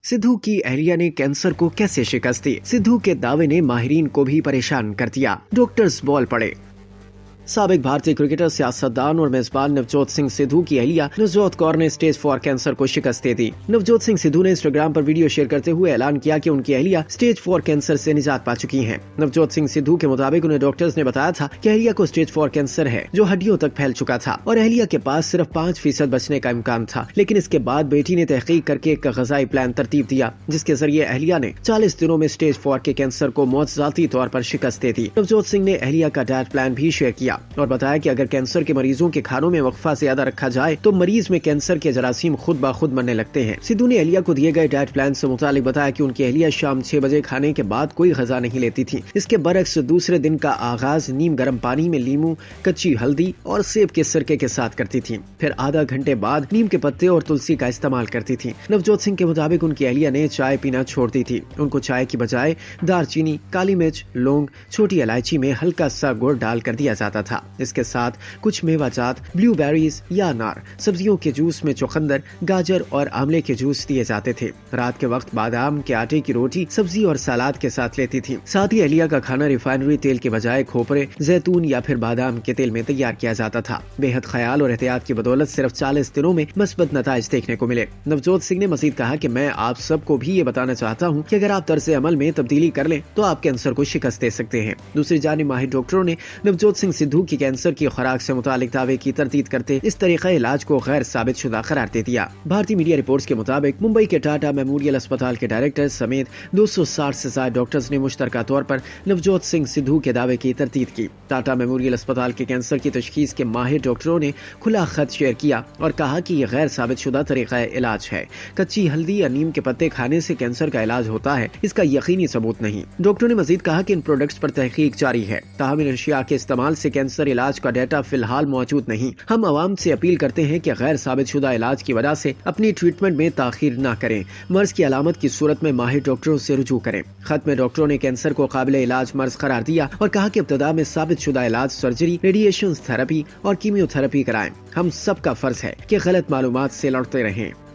सिद्धू की अहलिया ने कैंसर को कैसे शिकस्त दी? सिद्धू के दावे ने माहिरीन को भी परेशान कर दिया। डॉक्टर्स बॉल पड़े। साबिक भारतीय क्रिकेटर, सियासतदान और मेजबान नवजोत सिंह सिद्धू की अहलिया नवजोत कौर ने स्टेज 4 कैंसर को शिकस्त दे दी। नवजोत सिंह सिद्धू ने इंस्टाग्राम पर वीडियो शेयर करते हुए ऐलान किया कि उनकी अहलिया स्टेज 4 कैंसर से निजात पा चुकी हैं। नवजोत सिंह सिद्धू के मुताबिक उन्हें डॉक्टर्स ने बताया था कि अहलिया को स्टेज 4 कैंसर है जो हड्डियों तक फैल चुका था और अहलिया के पास सिर्फ 5% बचने का इम्कान था। लेकिन इसके बाद बेटी ने तहकीक करके एक ग़िज़ाई प्लान तरतीब दिया जिसके जरिए अहलिया ने 40 दिनों में स्टेज 4 के कैंसर को मौजज़ाती तौर पर शिकस्त दे दी। नवजोत सिंह ने अहलिया का डाइट प्लान भी शेयर किया और बताया कि अगर कैंसर के मरीजों के खानों में वक्फा ज्यादा रखा जाए तो मरीज में कैंसर के जरासीम खुद ब खुद मरने लगते हैं। सिद्धू ने अहलिया को दिए गए डाइट प्लान से मुतालिक बताया कि उनकी अहलिया शाम 6 बजे खाने के बाद कोई ग़िज़ा नहीं लेती थी। इसके बरक्स दूसरे दिन का आगाज नीम गर्म पानी में लीमू, कच्ची हल्दी और सेब के सिरके के साथ करती थी। फिर आधा घंटे बाद नीम के पत्ते और तुलसी का इस्तेमाल करती थी। नवजोत सिंह के मुताबिक उनकी अहलिया ने चाय पीना छोड़ दी थी। उनको चाय की बजाय दालचीनी, काली मिर्च, लौंग, छोटी इलायची में हल्का सा गुड़ डाल कर दिया जाता था। इसके साथ कुछ मेवा जात, ब्लूबेरीज या अनार, सब्जियों के जूस में चुकंदर, गाजर और आंवले के जूस दिए जाते थे। रात के वक्त बादाम के आटे की रोटी, सब्जी और सलाद के साथ लेती थी। साथ ही अहलिया का खाना रिफाइनरी तेल के बजाय खोपरे, जैतून या फिर बादाम के तेल में तैयार किया जाता था। बेहद ख्याल और एहतियात की बदौलत सिर्फ 40 दिनों में मस्बत नताइज देखने को मिले। नवजोत सिंह ने मजीद कहा कि मैं आप सबको भी ये बताना चाहता हूँ कि अगर आप तर्ज अमल में तब्दीली कर लें तो आप कैंसर को शिकस्त दे सकते हैं। दूसरी जानिब माहिर डॉक्टरों ने नवजोत सिंह सिद्धू की कैंसर की खुराक से मुतालिक दावे की तरदीद करते इस तरीका इलाज को गैर साबित शुदा करार दे दिया। भारतीय मीडिया रिपोर्ट्स के मुताबिक मुंबई के टाटा मेमोरियल अस्पताल के डायरेक्टर समेत 260 से ज्यादा डॉक्टर्स ने मुश्तरका तौर पर नवजोत सिंह सिद्धू के दावे की तरदीद की। टाटा मेमोरियल अस्पताल के कैंसर की तशखीस के माहिर डॉक्टरों ने खुला खत शेयर किया और कहा कि यह गैर साबित शुदा तरीका इलाज है। कच्ची हल्दी या नीम के पत्ते खाने से कैंसर का इलाज होता है, इसका यकीनी सबूत नहीं। डॉक्टरों ने मजीद कहा कि इन प्रोडक्ट्स पर तहकीक जारी है। ताहम इन अशिया के इस्तेमाल से कैंसर इलाज का डाटा फिलहाल मौजूद नहीं। हम अवाम से अपील करते हैं कि गैर साबित शुदा इलाज की वजह से अपनी ट्रीटमेंट में ताखीर न करें। मर्ज की अलामत की सूरत में माहिर डॉक्टरों से रुजू करें। खत में डॉक्टरों ने कैंसर को काबिल इलाज मर्ज करार दिया और कहा कि इब्तदा में साबित शुदा इलाज सर्जरी, रेडिएशन थेरेपी और कीमियोथेरेपी कराएं। हम सबका फर्ज है कि गलत मालूमात से लड़ते रहें।